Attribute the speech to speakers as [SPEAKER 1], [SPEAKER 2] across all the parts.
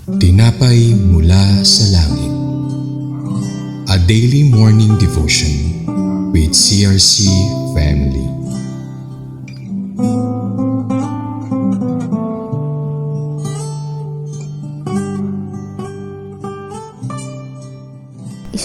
[SPEAKER 1] Tinapay mula sa langit. A daily morning devotion with CRC family.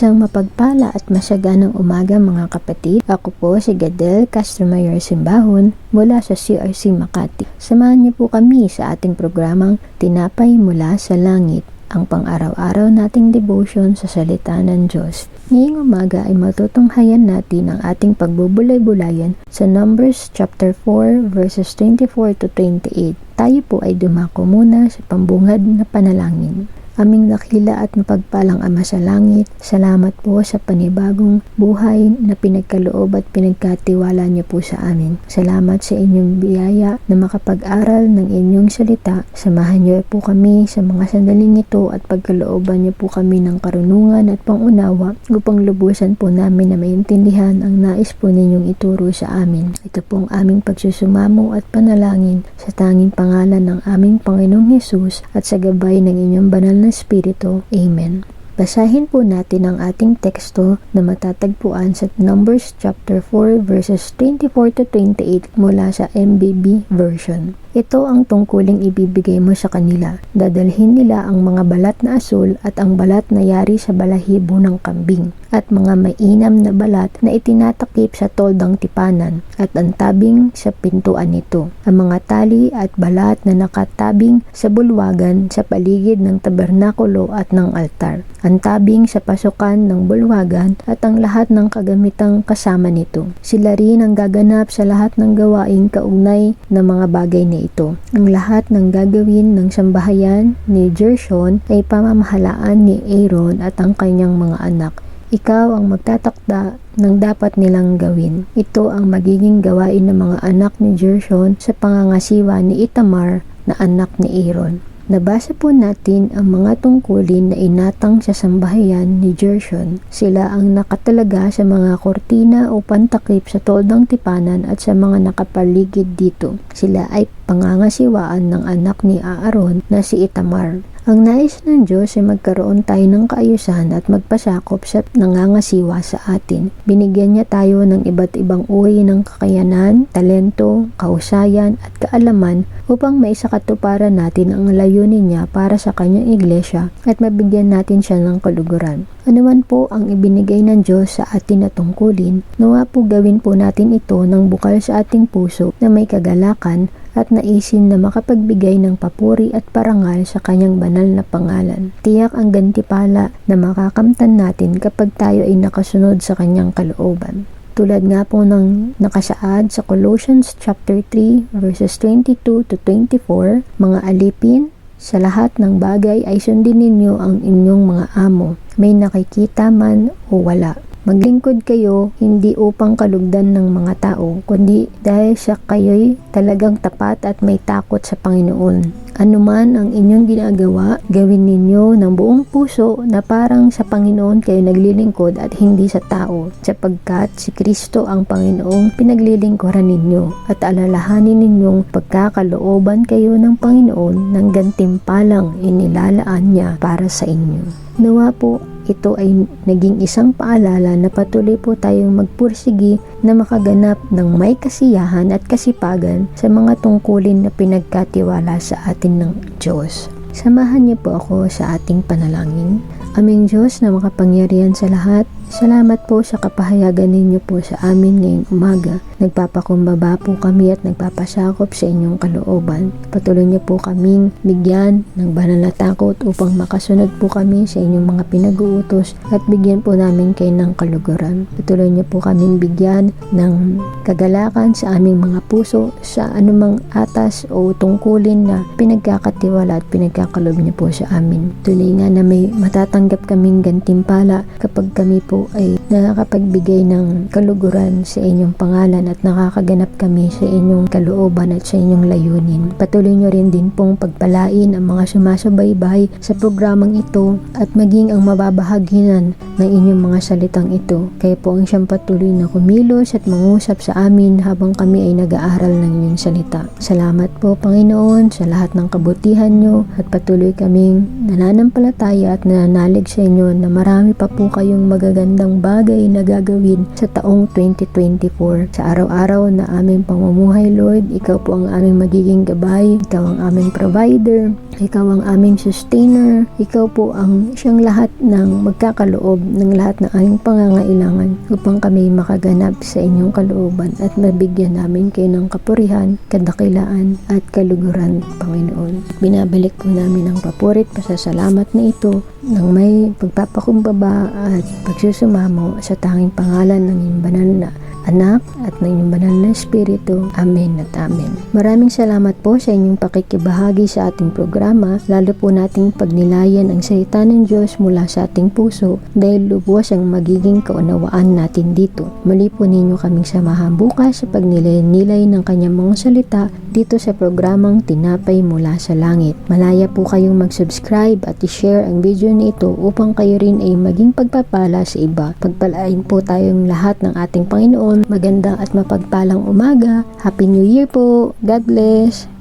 [SPEAKER 2] Isang mapagpala at masyaganang umaga mga kapatid. Ako po si Gadel Castromayor Simbahon mula sa CRC Makati. Samahan niyo po kami sa ating programang Tinapay mula sa Langit, ang pang-araw-araw nating devotion sa salita ng Diyos. Ngayong umaga ay matutunghayan natin ang ating pagbubulay-bulayan sa Numbers chapter 4 verses 24 to 28. Tayo po ay dumako muna sa pambungad na panalangin. Aming dakila at mapagpalang Ama sa Langit, salamat po sa panibagong buhay na pinagkaloob at pinagkatiwala niyo po sa amin. Salamat sa inyong biyaya na makapag-aral ng inyong salita. Samahan niyo po kami sa mga sandaling ito at pagkalooban niyo po kami ng karunungan at pangunawa upang lubusan po namin na maintindihan ang nais po ninyong ituro sa amin. Ito po ang aming pagsusumamo at panalangin sa tanging pangalan ng aming Panginoong Hesus at sa gabay ng inyong banal na Espiritu. Amen. Basahin po natin ang ating teksto na matatagpuan sa Numbers chapter 4 verses 24 to 28 mula sa MBB version. Ito ang tungkuling ibibigay mo sa kanila. Dadalhin nila ang mga balat na asul at ang balat na yari sa balahibo ng kambing at mga mainam na balat na itinatakip sa toldang tipanan at ang tabing sa pintuan nito. Ang mga tali at balat na nakatabing sa bulwagan sa paligid ng tabernakulo at ng altar. Ang tabing sa pasukan ng bulwagan at ang lahat ng kagamitang kasama nito. Sila rin ang gaganap sa lahat ng gawaing kaugnay na mga bagay na ito. Ang lahat ng gagawin ng sambahayan ni Gershon ay pamamahalaan ni Aaron at ang kanyang mga anak. Ikaw ang magtatakda ng dapat nilang gawin. Ito ang magiging gawain ng mga anak ni Gershon sa pangangasiwa ni Itamar na anak ni Aaron. Nabasa po natin ang mga tungkulin na inatang sa sambahayan ni Gershon. Sila ang nakatalaga sa mga kortina o pantakip sa toldang tipanan at sa mga nakapaligid dito. Sila ay pangangasiwaan ng anak ni Aaron na si Itamar. Ang nais ng Diyos ay magkaroon tayo ng kaayusan at magpasakop sa nangangasiwa sa atin. Binigyan niya tayo ng iba't ibang uri ng kakayanan, talento, kahusayan at kaalaman upang maisakatuparan natin ang layunin niya para sa kanyang iglesia at mabigyan natin siya ng kaluguran. Anuman po ang ibinigay ng Diyos sa atin na tungkulin, nawa po gawin po natin ito ng bukal sa ating puso na may kagalakan at naisin na makapagbigay ng papuri at parangal sa kanyang banal na pangalan. Tiyak ang gantipala na makakamtan natin kapag tayo ay nakasunod sa kanyang kalooban. Tulad nga po ng nakasaad sa Colossians chapter 3 verses 22 to 24, mga alipin, sa lahat ng bagay ay sundin ninyo ang inyong mga amo, may nakikita man o wala. Maglingkod kayo hindi upang kalugdan ng mga tao, kundi dahil sa kayo'y talagang tapat at may takot sa Panginoon. Anuman ang inyong ginagawa, gawin ninyo ng buong puso na parang sa Panginoon kayo naglilingkod at hindi sa tao, sapagkat si Kristo ang Panginoong pinaglilingkuran ninyo at alalahanin ninyong pagkakalooban kayo ng Panginoon ng gantimpalang inilalaan niya para sa inyo. Nawa po ito ay naging isang paalala na patuloy po tayong magpursigi na makaganap ng may kasiyahan at kasipagan sa mga tungkulin na pinagkatiwala sa atin ng Diyos. Samahan niyo po ako sa ating panalangin. Aming Diyos na makapangyarihan sa lahat, salamat po sa kapahayagan ninyo po sa amin ngayong umaga. Nagpapakumbaba po kami at nagpapasakop sa inyong kalooban. Patuloy niyo po kaming bigyan ng banal na takot upang makasunod po kami sa inyong mga pinag-uutos at bigyan po namin kayo ng kaluguran. Patuloy niyo po kaming bigyan ng kagalakan sa aming mga puso sa anumang atas o tungkulin na pinagkakatiwala at pinagkakalob niyo po sa amin. Tuloy nga na may matatang makakatanggap kaming gantimpala kapag kami po ay nakakapagbigay ng kaluguran sa inyong pangalan at nakakaganap kami sa inyong kalooban at sa inyong layunin. Patuloy nyo rin din pong pagpalain ang mga sumasabay-bay sa programang ito at maging ang mababahaginan ng inyong mga salitang ito. Kaya po ang siyang patuloy na kumilos at mangusap sa amin habang kami ay nag-aaral ng inyong salita. Salamat po Panginoon sa lahat ng kabutihan nyo at patuloy kaming nananampalataya at nananalig sa inyo na marami pa po kayong magagandang bagay na gagawin sa taong 2024. Sa araw-araw na aming pamumuhay, Lord, Ikaw po ang aming magiging gabay, Ikaw ang aming provider, Ikaw ang aming sustainer, Ikaw po ang siyang lahat ng magkakaloob ng lahat ng aming pangangailangan upang kami makaganap sa inyong kalooban at mabigyan namin kayo ng kapurihan, kadakilaan at kaluguran, Panginoon. Binabalik po namin ang papurit, pasasalamat na ito ng may pagpapakumbaba at pagsusumamo sa tanging pangalan ng iyong banal na Anak at ng inyong banal na Espiritu. Amen at Amen. Maraming salamat po sa inyong pakikibahagi sa ating programa, lalo po nating pagnilayan ang salita ng Diyos mula sa ating puso dahil lubos ang magiging kaunawaan natin dito. Muli po ninyo kaming samahan bukas sa pagnilay-nilay ng kanyang mga salita dito sa programang Tinapay Mula sa Langit. Malaya po kayong mag-subscribe at i-share ang video na ito upang kayo rin ay maging pagpapala sa iba. Pagpalain po tayong lahat ng ating Panginoon. Magandang at mapagpalang umaga. Happy New Year po. God bless.